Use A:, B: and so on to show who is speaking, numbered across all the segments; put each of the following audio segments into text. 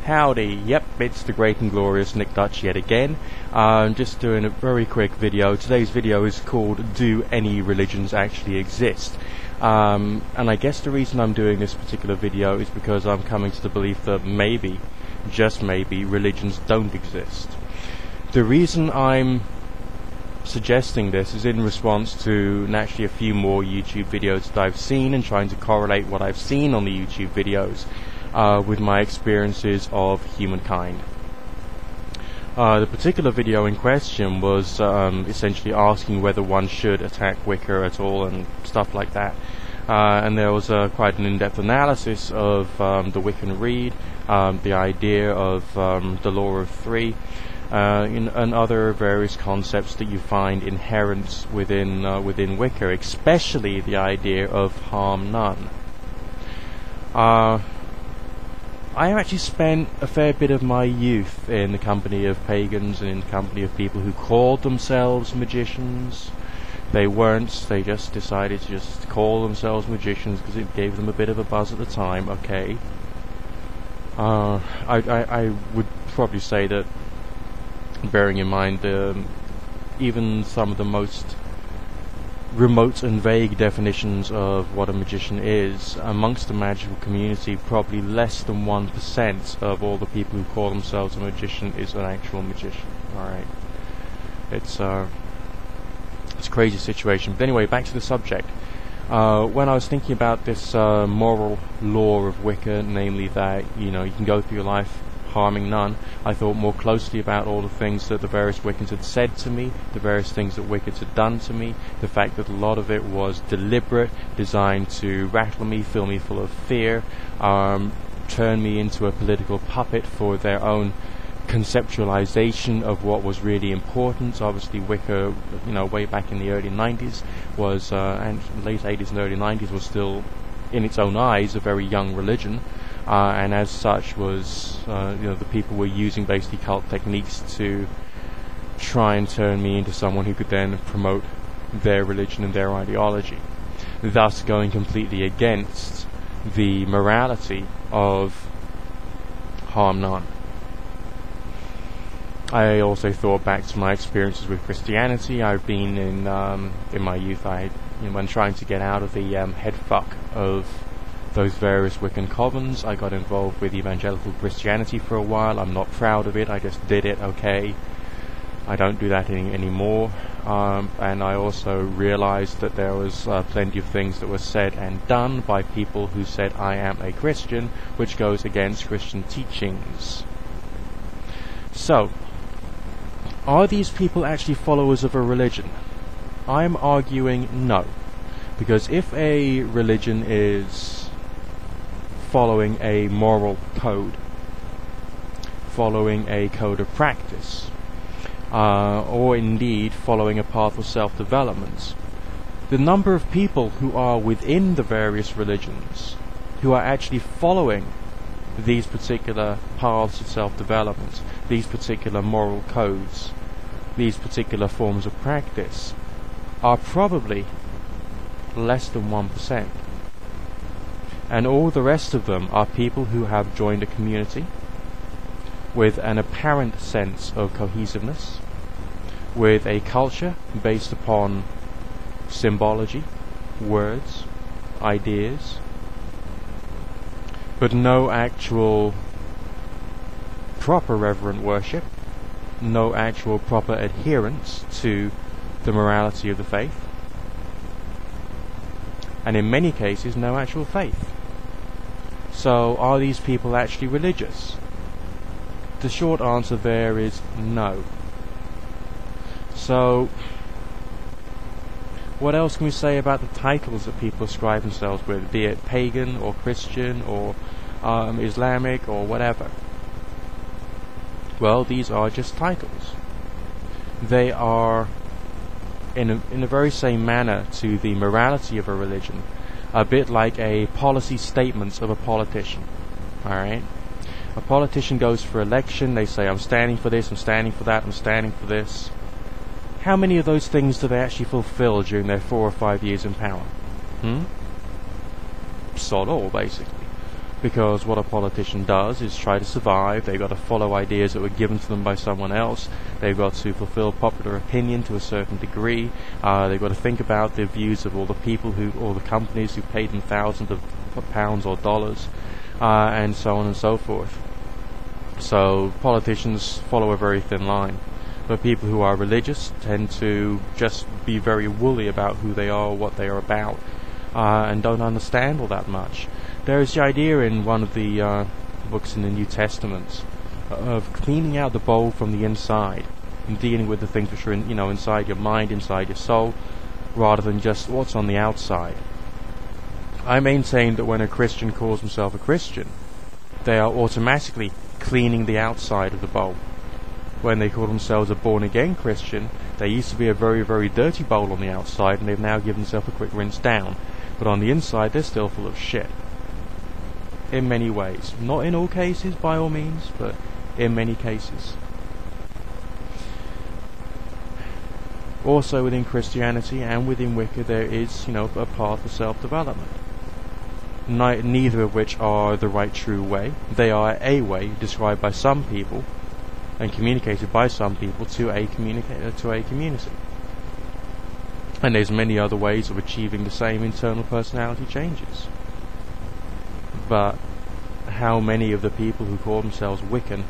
A: Howdy, yep, it's the great and glorious Nick Dutch yet again. Just doing a very quick video. Today's video is called Do Any Religions Actually Exist? And I guess the reason I'm doing this particular video is because I'm coming to the belief that maybe, just maybe, religions don't exist. The reason I'm suggesting this is in response to naturally a few more YouTube videos that I've seen and trying to correlate what I've seen on the YouTube videos with my experiences of humankind. The particular video in question was essentially asking whether one should attack Wicca at all and stuff like that. And there was quite an in-depth analysis of the Wiccan Rede, the idea of the Law of Three, and other various concepts that you find inherent within Wicca, especially the idea of harm none. I have actually spent a fair bit of my youth in the company of pagans and in the company of people who called themselves magicians. They weren't, they just decided to just call themselves magicians because it gave them a bit of a buzz at the time, okay. I would probably say that, bearing in mind even some of the most remote and vague definitions of what a magician is, amongst the magical community, probably less than 1% of all the people who call themselves a magician is an actual magician. Alright. It's a crazy situation. But anyway, back to the subject. When I was thinking about this moral law of Wicca, namely that, you can go through your life harming none, I thought more closely about all the things that the various Wiccans had said to me, the various things that Wiccans had done to me, the fact that a lot of it was deliberate, designed to rattle me, fill me full of fear, turn me into a political puppet for their own conceptualization of what was really important. Obviously Wicca, way back in the early 90s was, and late 80s and early 90s was still, in its own eyes, a very young religion. And as such was, the people were using basically cult techniques to try and turn me into someone who could then promote their religion and their ideology, thus going completely against the morality of harm none. I also thought back to my experiences with Christianity. I've been in my youth, when trying to get out of the head fuck of those various Wiccan covens, I got involved with evangelical Christianity for a while. I'm not proud of it, I just did it, okay. I don't do that anymore. And I also realized that there was plenty of things that were said and done by people who said I am a Christian, which goes against Christian teachings. So, are these people actually followers of a religion? I'm arguing no. Because if a religion is following a moral code, following a code of practice, or indeed following a path of self-development, the number of people who are within the various religions who are actually following these particular paths of self-development, these particular moral codes, these particular forms of practice, are probably less than 1%. And all the rest of them are people who have joined a community with an apparent sense of cohesiveness, with a culture based upon symbology, words, ideas, but no actual proper reverent worship, no actual proper adherence to the morality of the faith, and in many cases no actual faith. So are these people actually religious? The short answer there is no. So what else can we say about the titles that people ascribe themselves with, be it pagan or Christian or Islamic or whatever? Well, these are just titles. They are, in the very same manner to the morality of a religion, a bit like a policy statements of a politician. Alright? A politician goes for election, they say, I'm standing for this, I'm standing for that, I'm standing for this. How many of those things do they actually fulfill during their 4 or 5 years in power? Sod all, basically. because what a politician does is try to survive. They've got to follow ideas that were given to them by someone else. They've got to fulfill popular opinion to a certain degree. They've got to think about the views of all the people all the companies who paid them thousands of pounds or dollars, and so on and so forth. So politicians follow a very thin line. But people who are religious tend to just be very woolly about who they are or what they are about, and don't understand all that much. There is the idea in one of the books in the New Testament of cleaning out the bowl from the inside and dealing with the things which are inside your mind, inside your soul, rather than just what's on the outside. I maintain that when a Christian calls himself a Christian, they are automatically cleaning the outside of the bowl. When they call themselves a born-again Christian, they used to be a very, very dirty bowl on the outside, and they've now given themselves a quick rinse down. But on the inside, they're still full of shit. In many ways. Not in all cases, by all means, but in many cases. Also within Christianity and within Wicca, there is, a path of self-development. Neither of which are the right true way. They are a way described by some people and communicated by some people to a community. And there's many other ways of achieving the same internal personality changes. But how many of the people who call themselves Wiccan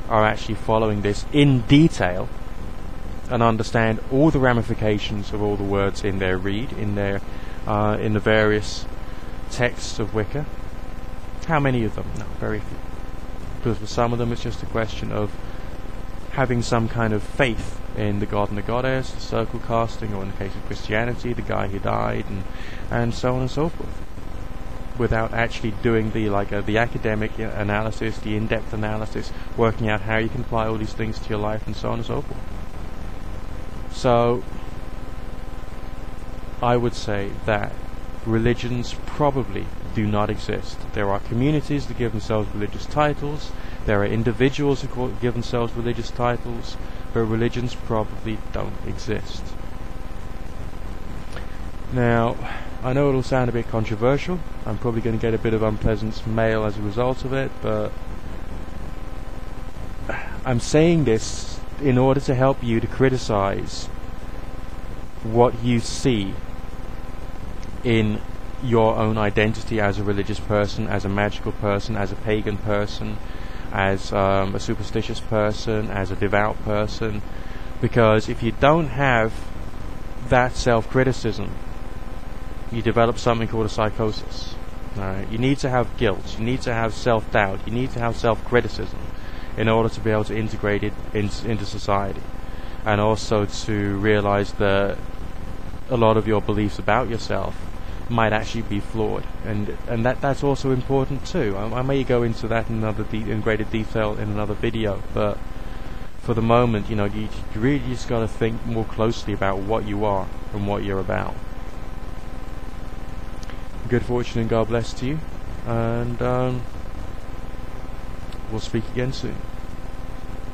A: are actually following this in detail and understand all the ramifications of all the words in their in the various texts of Wicca? How many of them? No, very few. Because for some of them it's just a question of having some kind of faith in the god and the goddess, the circle casting, or in the case of Christianity, the guy who died, and so on and so forth, without actually doing the academic analysis, the in-depth analysis, working out how you can apply all these things to your life, and so on and so forth. So I would say that religions probably do not exist. There are communities that give themselves religious titles, there are individuals who give themselves religious titles, but religions probably don't exist. Now, I know it'll sound a bit controversial, I'm probably going to get a bit of unpleasant mail as a result of it, but I'm saying this in order to help you to criticize what you see in your own identity as a religious person, as a magical person, as a pagan person, as a superstitious person, as a devout person. Because if you don't have that self-criticism, you develop something called a psychosis. Alright? You need to have guilt, you need to have self-doubt, you need to have self-criticism in order to be able to integrate it into society, and also to realize that a lot of your beliefs about yourself might actually be flawed, and that's also important too. I may go into that in greater detail in another video, but for the moment, you really just got to think more closely about what you are and what you're about. Good fortune and God bless to you, and we'll speak again soon.